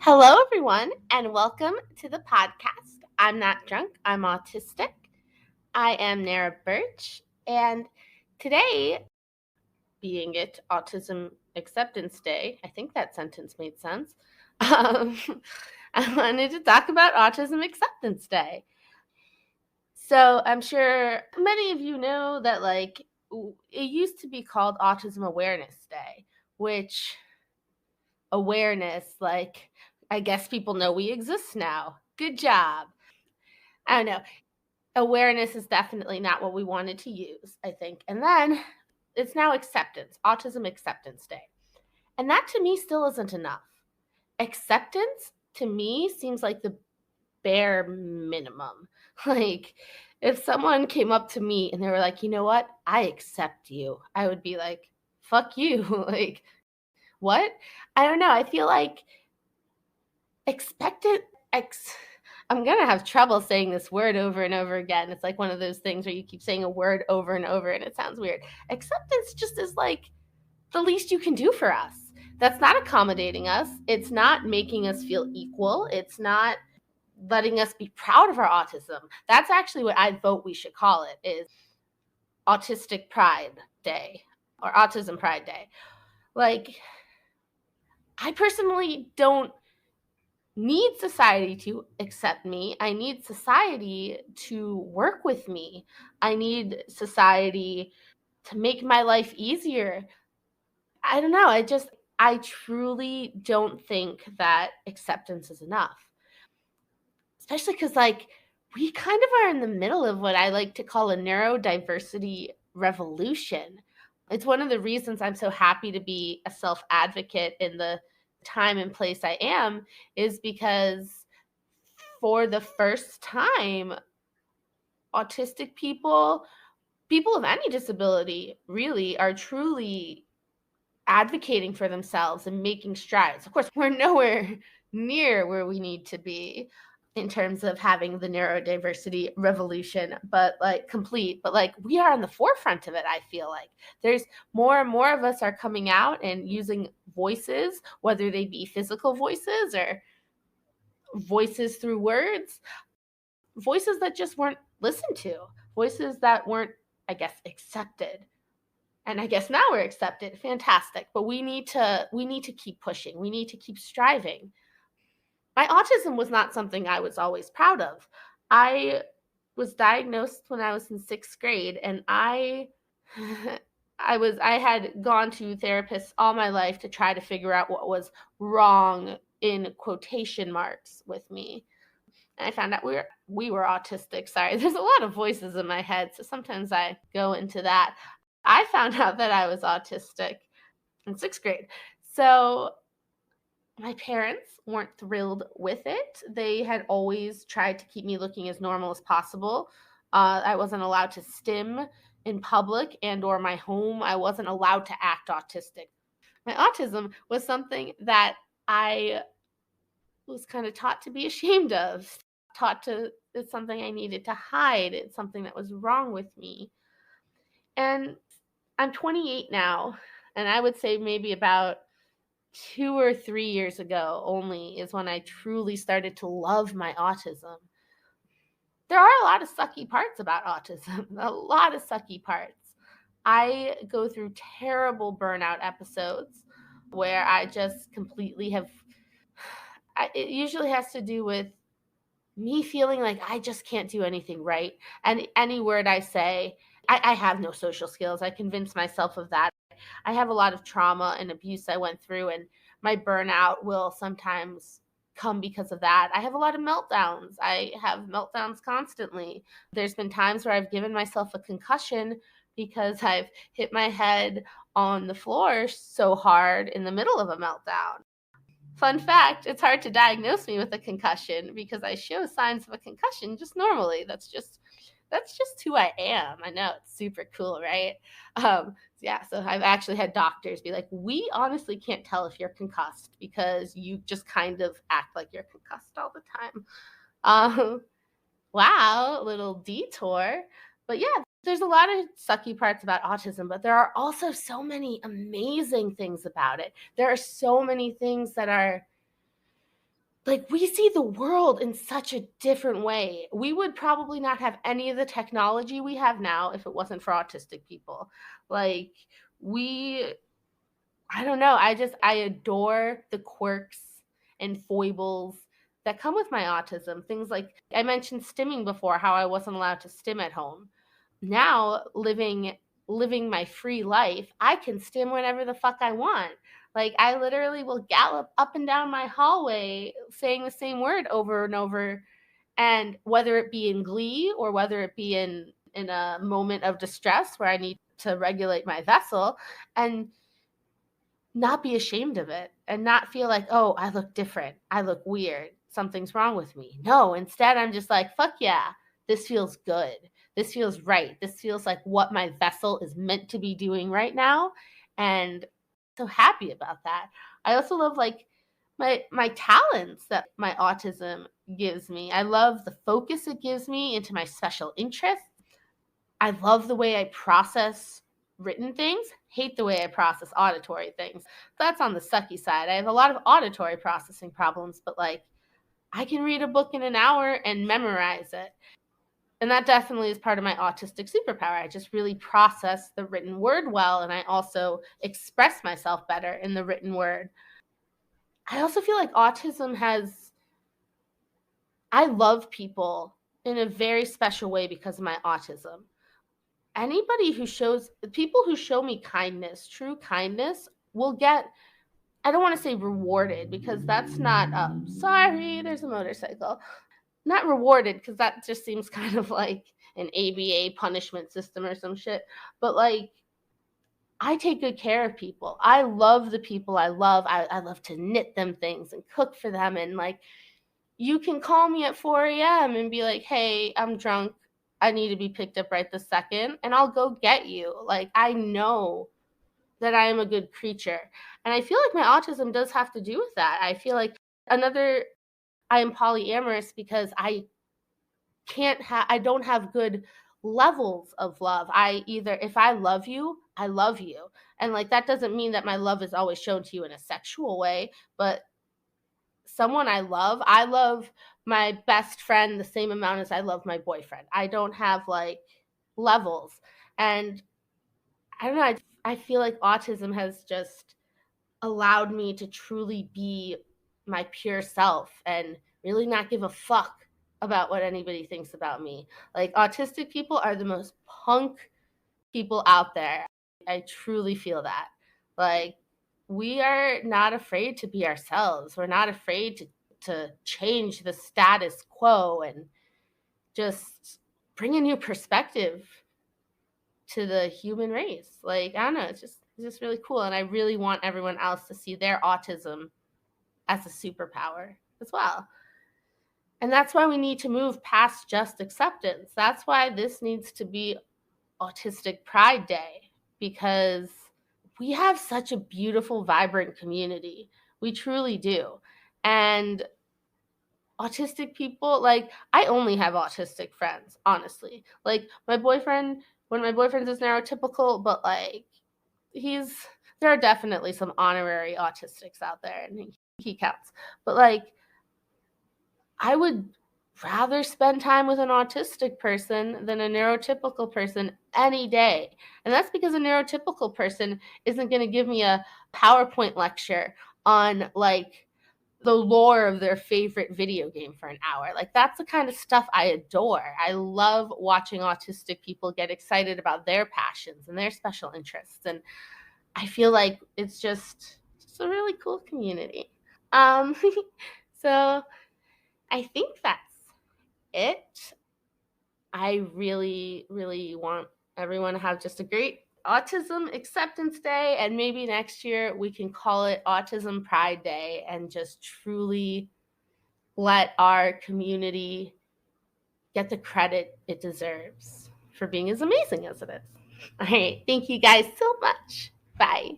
Hello, everyone, and welcome to the podcast. I'm not drunk, I'm autistic. I am Nera Birch, and today, being it Autism Acceptance Day, I think that sentence made sense. Um, I wanted to talk about Autism Acceptance Day. So I'm sure many of you know that, it used to be called Autism Awareness Day, which awareness, I guess people know we exist now. Good job. I don't know. Awareness is definitely not what we wanted to use, I think. And then it's now acceptance, Autism Acceptance Day. And that to me still isn't enough. Acceptance to me seems like the bare minimum. Like, if someone came up to me and they were like, you know what, I accept you, I would be like, fuck you. Like, what? I don't know. I feel like expected I'm going to have trouble saying this word over and over again. It's like one of those things where you keep saying a word over and over and it sounds weird. Acceptance just is like the least you can do for us. That's not accommodating us. It's not making us feel equal. It's not letting us be proud of our autism. That's actually what I vote we should call it, is Autistic Pride Day or Autism Pride Day. Like, I personally don't need society to accept me. I need society to work with me. I need society to make my life easier. I don't know. I truly don't think that acceptance is enough. Especially because, we kind of are in the middle of what I like to call a neurodiversity revolution. It's one of the reasons I'm so happy to be a self-advocate in the time and place I am, is because for the first time, autistic people of any disability really are truly advocating for themselves and making strides. Of course, we're nowhere near where we need to be in terms of having the neurodiversity revolution, but we are on the forefront of it. I feel like there's more and more of us are coming out and using voices, whether they be physical voices or voices through words, voices that just weren't listened to, voices that weren't, I guess, accepted. And I guess now we're accepted. Fantastic. But we need to keep pushing. We need to keep striving. My autism was not something I was always proud of. I was diagnosed when I was in 6th grade, and I had gone to therapists all my life to try to figure out what was wrong, in quotation marks, with me. And I found out we were autistic. Sorry, there's a lot of voices in my head, so sometimes I go into that. I found out that I was autistic in 6th grade. So my parents weren't thrilled with it. They had always tried to keep me looking as normal as possible. I wasn't allowed to stim in public and or my home. I wasn't allowed to act autistic. My autism was something that I was kind of taught to be ashamed of, it's something I needed to hide. It's something that was wrong with me. And I'm 28 now, and I would say maybe about 2 or 3 years ago only is when I truly started to love my autism. There are a lot of sucky parts about autism, a lot of sucky parts. I go through terrible burnout episodes where I just completely it usually has to do with me feeling like I just can't do anything right. And any word I say, I have no social skills. I convince myself of that. I have a lot of trauma and abuse I went through, and my burnout will sometimes come because of that. I have a lot of meltdowns. I have meltdowns constantly. There's been times where I've given myself a concussion because I've hit my head on the floor so hard in the middle of a meltdown. Fun fact, it's hard to diagnose me with a concussion because I show signs of a concussion just normally. That's just who I am. I know, it's super cool, right? Yeah, so I've actually had doctors be like, we honestly can't tell if you're concussed because you just kind of act like you're concussed all the time. Wow, a little detour. But yeah, there's a lot of sucky parts about autism, but there are also so many amazing things about it. There are so many things that are like, we see the world in such a different way. We would probably not have any of the technology we have now if it wasn't for autistic people. Like, we I don't know, I adore the quirks and foibles that come with my autism. Things like I mentioned stimming before, how I wasn't allowed to stim at home. Now, living my free life, I can stim whenever the fuck I want. Like, I literally will gallop up and down my hallway saying the same word over and over, and whether it be in glee or whether it be in a moment of distress where I need to regulate my vessel, and not be ashamed of it and not feel like, oh, I look different. I look weird. Something's wrong with me. No, instead, I'm just like, fuck yeah, this feels good. This feels right. This feels like what my vessel is meant to be doing right now. And so happy about that. I also love like my talents that my autism gives me. I love the focus it gives me into my special interests. I love the way I process written things, hate the way I process auditory things. That's on the sucky side. I have a lot of auditory processing problems, but like I can read a book in an hour and memorize it. And that definitely is part of my autistic superpower. I just really process the written word well, and I also express myself better in the written word. I also feel like autism I love people in a very special way because of my autism. People who show me kindness, true kindness, will get, I don't want to say rewarded because that's not, sorry, there's a motorcycle. Not rewarded because that just seems kind of like an ABA punishment system or some shit. But like, I take good care of people. I love the people I love. I love to knit them things and cook for them. And like, you can call me at 4 a.m. and be like, hey, I'm drunk. I need to be picked up right this second. And I'll go get you. Like, I know that I am a good creature. And I feel like my autism does have to do with that. I feel like I am polyamorous because I don't have good levels of love. If I love you, I love you. And like, that doesn't mean that my love is always shown to you in a sexual way, but someone I love my best friend the same amount as I love my boyfriend. I don't have like levels. And I don't know, I feel like autism has just allowed me to truly be my pure self and really not give a fuck about what anybody thinks about me. Like, autistic people are the most punk people out there. I truly feel that. Like, we are not afraid to be ourselves. We're not afraid to change the status quo and just bring a new perspective to the human race. Like, I don't know, it's just really cool. And I really want everyone else to see their autism as a superpower as well. And that's why we need to move past just acceptance. That's why this needs to be Autistic Pride Day, because we have such a beautiful, vibrant community. We truly do. And autistic people, like, I only have autistic friends, honestly. Like, one of my boyfriends is neurotypical, but like, there are definitely some honorary autistics out there, and he counts. But like, I would rather spend time with an autistic person than a neurotypical person any day. And that's because a neurotypical person isn't going to give me a PowerPoint lecture on like the lore of their favorite video game for an hour. Like, that's the kind of stuff I adore. I love watching autistic people get excited about their passions and their special interests. And I feel like it's just a really cool community. So I think that's it. I really, really want everyone to have just a great Autism Acceptance Day, and maybe next year we can call it Autism Pride Day and just truly let our community get the credit it deserves for being as amazing as it is. All right. Thank you guys so much. Bye.